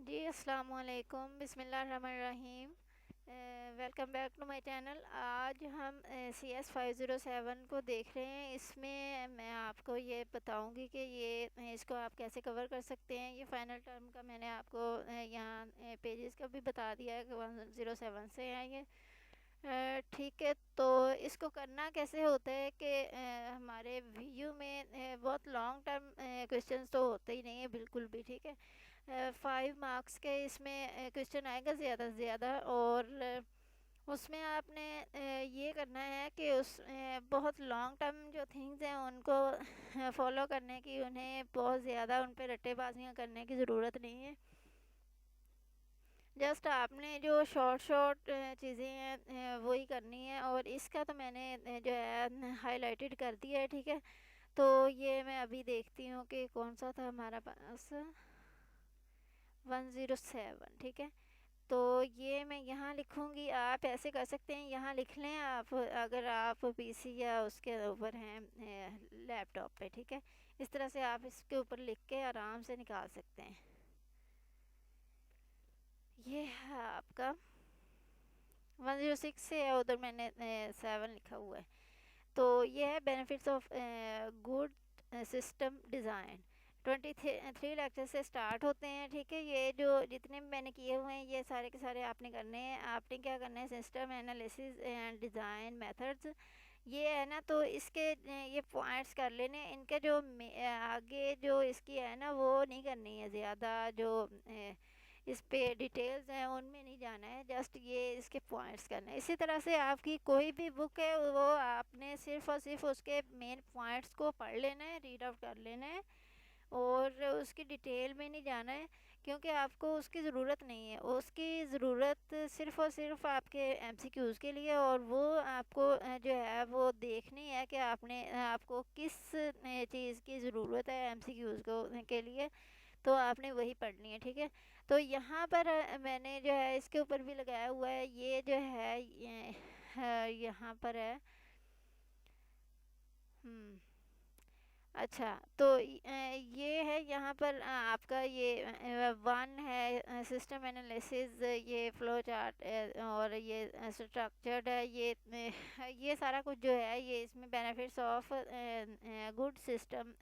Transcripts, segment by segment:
जी अस्सलाम वालेकुम बिस्मिल्लाहिर्रहमानिर्रहीम। Welcome back to my channel. आज हम CS507 को देख रहे हैं। इसमें मैं आपको ये बताऊंगी कि ये इसको आप कैसे कवर कर सकते हैं। ये फाइनल टर्म का मैंने आपको यहाँ पेजेस का भी बता दिया है कि 107 से है ये। ठीक है, तो इसको करना कैसे होता है कि हमारे व्यू में बहुत लॉन्ग टर्म क्वेश्चंस तो होते ही नहीं है बिल्कुल भी। ठीक है, 5 मार्क्स के इसमें क्वेश्चन आएगा ज़्यादा से ज़्यादा, और उसमें आपने ये करना है कि बहुत लॉन्ग टर्म जो थिंग्स हैं उनको फॉलो करने की, उन्हें बहुत ज़्यादा उन पर रट्टेबाजियाँ करने की ज़रूरत नहीं है। जस्ट आपने जो शॉर्ट शॉर्ट चीज़ें हैं वही करनी है, और इसका तो मैंने जो है हाईलाइटेड कर दिया है। ठीक है, तो ये मैं अभी देखती हूँ कि कौन सा था हमारा पास, 107। ठीक है, तो ये मैं यहाँ लिखूँगी। आप ऐसे कर सकते हैं, यहाँ लिख लें आप, अगर आप पीसी या उसके ऊपर हैं लैपटॉप पे। ठीक है, इस तरह से आप इसके ऊपर लिख के आराम से निकाल सकते हैं। ये है आपका 106 से है, उधर मैंने 7 लिखा हुआ है। तो ये है benefits of good system design. 23 lecture से स्टार्ट होते हैं। ठीक है, ये जो जितने भी मैंने किए हुए हैं ये सारे के सारे आपने करने हैं। आपने क्या करना है, system analysis and design methods, ये है ना, तो इसके ये पॉइंट्स कर लेने। इनके जो आगे जो इसकी है ना वो नहीं करनी है ज़्यादा, जो इस पे डिटेल्स हैं उनमें नहीं जाना है, जस्ट ये इसके पॉइंट्स करना है। इसी तरह से आपकी कोई भी बुक है वो आपने सिर्फ और सिर्फ उसके मेन पॉइंट्स को पढ़ लेना है, रीड आउट कर लेना है, और उसकी डिटेल में नहीं जाना है, क्योंकि आपको उसकी ज़रूरत नहीं है। उसकी ज़रूरत सिर्फ़ और सिर्फ आपके एमसीक्यूज़ के लिए, और वो आपको जो है वो देखनी है कि आपको किस चीज़ की ज़रूरत है एमसीक्यूज़ को के लिए, तो आपने वही पढ़नी है। ठीक है, तो यहाँ पर मैंने जो है इसके ऊपर भी लगाया हुआ है, ये जो है यहाँ पर है। अच्छा, तो ये है यहाँ पर आपका ये 1 है सिस्टम एनालिसिस, ये फ्लो चार्ट, और ये स्ट्रक्चर्ड है। ये सारा कुछ जो है ये इसमें benefits of good system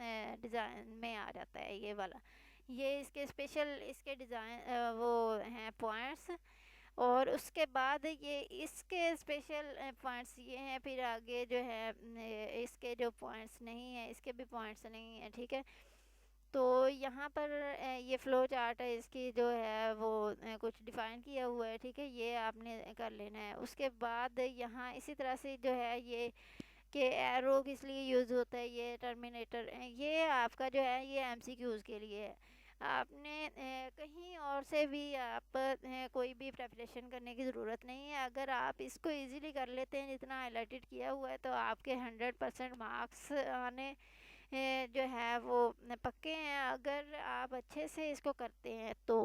design में आ जाता है, ये वाला। ये इसके स्पेशल इसके डिज़ाइन वो हैं पॉइंट्स, और उसके बाद ये इसके स्पेशल पॉइंट्स ये हैं। फिर आगे जो है इसके जो पॉइंट्स नहीं है, इसके भी पॉइंट्स नहीं है। ठीक है, तो यहाँ पर ये फ्लो चार्ट है, इसकी जो है वो कुछ डिफ़ाइन किया हुआ है। ठीक है, ये आपने कर लेना है। उसके बाद यहाँ इसी तरह से जो है ये कि एरो किस लिए यूज़ होता है, ये टर्मिनेटर, ये आपका जो है ये एमसीक्यूज़ के लिए है। आपने कहीं और से भी आप कोई भी प्रेपरेशन करने की ज़रूरत नहीं है। अगर आप इसको इजीली कर लेते हैं जितना हाईलाइटेड किया हुआ है, तो आपके 100% मार्क्स आने जो है वो पक्के हैं, अगर आप अच्छे से इसको करते हैं तो।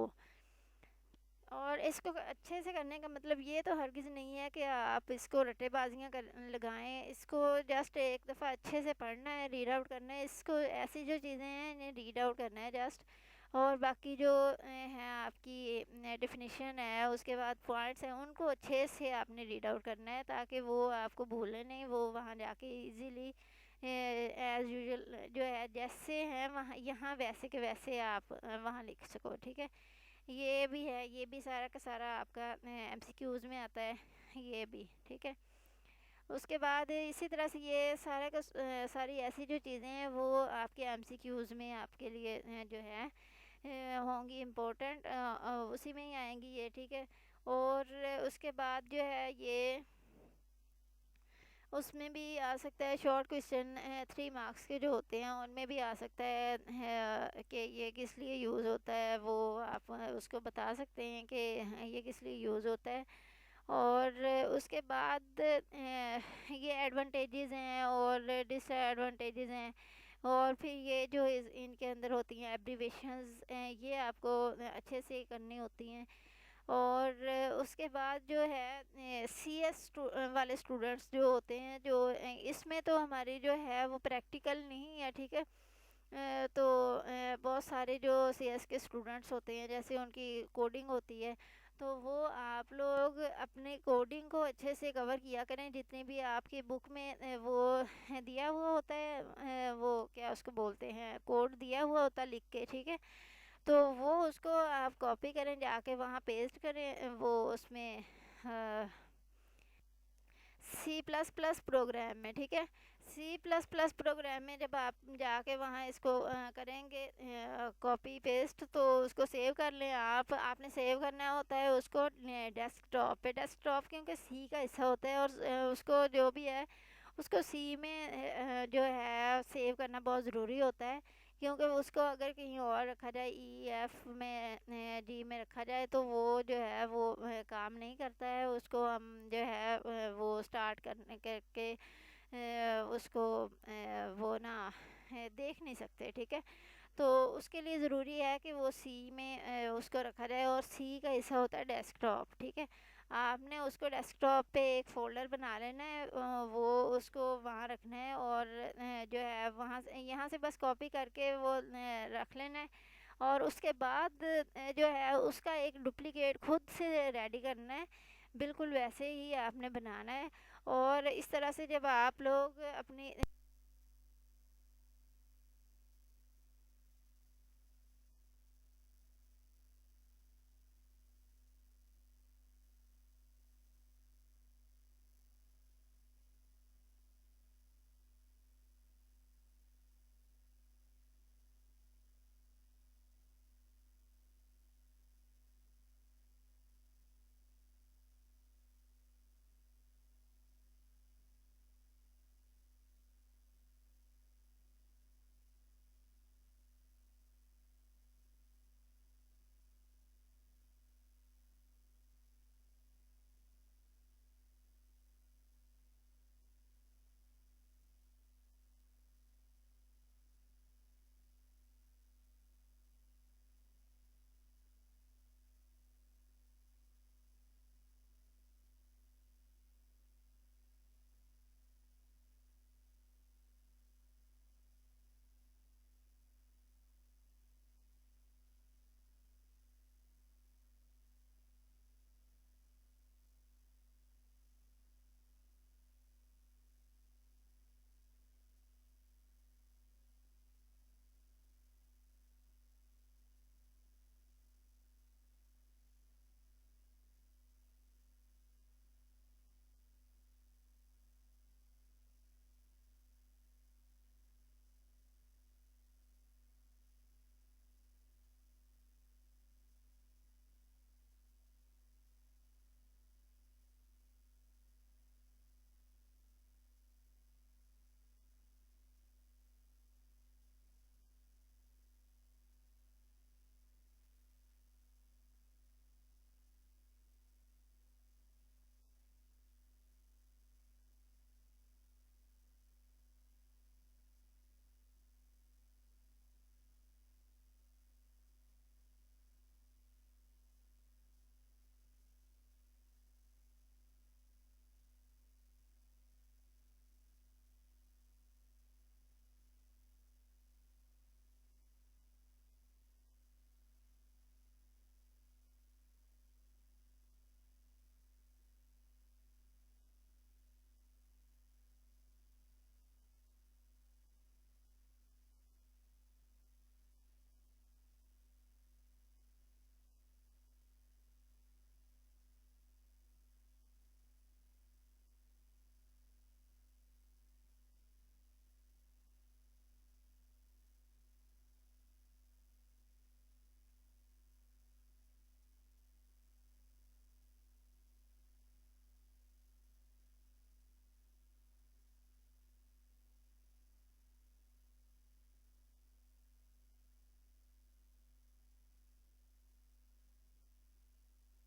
और इसको अच्छे से करने का मतलब ये तो हरगिज़ नहीं है कि आप इसको रट्टेबाजियाँ कर लगाएं। इसको जस्ट एक दफ़ा अच्छे से पढ़ना है, रीड आउट करना है। इसको ऐसी जो चीज़ें हैं इन्हें रीड आउट करना है जस्ट, और बाकी जो है आपकी डेफिनेशन है, उसके बाद पॉइंट्स हैं, उनको अच्छे से आपने रीड आउट करना है, ताकि वो आपको भूले नहीं। वो वहाँ जाके इजीली एज़ यूजुअल जो है जैसे हैं वहाँ यहाँ वैसे के वैसे आप वहाँ लिख सको। ठीक है, ये भी है, ये भी सारा का सारा आपका एमसीक्यूज़ में आता है, ये भी। ठीक है, उसके बाद इसी तरह से ये सारा का सारी ऐसी जो चीज़ें हैं वो आपके एमसीक्यूज़ में आपके लिए जो है होंगी इम्पोर्टेंट, उसी में ही आएंगी ये। ठीक है, और उसके बाद जो है ये उसमें भी आ सकता है शॉर्ट क्वेश्चन 3 मार्क्स के जो होते हैं उनमें भी आ सकता है कि ये किस लिए यूज़ होता है, वो आप उसको बता सकते हैं कि ये किस लिए यूज़ होता है। और उसके बाद ये एडवांटेजेस हैं और डिसएडवांटेजेस हैं, और फिर ये जो इनके अंदर होती हैं एब्रीवेशंस, ये आपको अच्छे से करनी होती हैं। और उसके बाद जो है सीएस वाले स्टूडेंट्स जो होते हैं, जो इसमें तो हमारी जो है वो प्रैक्टिकल नहीं है। ठीक है, तो बहुत सारे जो सीएस के स्टूडेंट्स होते हैं, जैसे उनकी कोडिंग होती है, तो वो आप लोग अपने कोडिंग को अच्छे से कवर किया करें। जितनी भी आपकी बुक में वो दिया हुआ होता है, वो क्या उसको बोलते हैं, कोड दिया हुआ होता है लिख के, ठीक है, तो वो उसको आप कॉपी करें, जाके वहाँ पेस्ट करें वो उसमें C++ प्रोग्राम में, ठीक है। C++ प्रोग्राम में जब आप जाके वहाँ इसको करेंगे कॉपी पेस्ट, तो उसको सेव कर लें आप। आपने सेव करना होता है उसको डेस्कटॉप पे। डेस्कटॉप क्योंकि सी का हिस्सा होता है, और उसको जो भी है उसको सी में जो है सेव करना बहुत ज़रूरी होता है, क्योंकि उसको अगर कहीं और रखा जाए, EF में, D में रखा जाए, तो वो जो है वो काम नहीं करता है। उसको हम जो है वो स्टार्ट करने करके उसको वो ना देख नहीं सकते, ठीक है। तो उसके लिए ज़रूरी है कि वो सी में उसको रखा जाए, और सी का हिस्सा होता है डेस्कटॉप, ठीक है। आपने उसको डेस्कटॉप पे एक फ़ोल्डर बना लेना है, वो उसको वहाँ रखना है, और जो है वहाँ से यहाँ से बस कॉपी करके वो रख लेना है। और उसके बाद जो है उसका एक डुप्लिकेट खुद से रेडी करना है, बिल्कुल वैसे ही आपने बनाना है। और इस तरह से जब आप लोग अपनी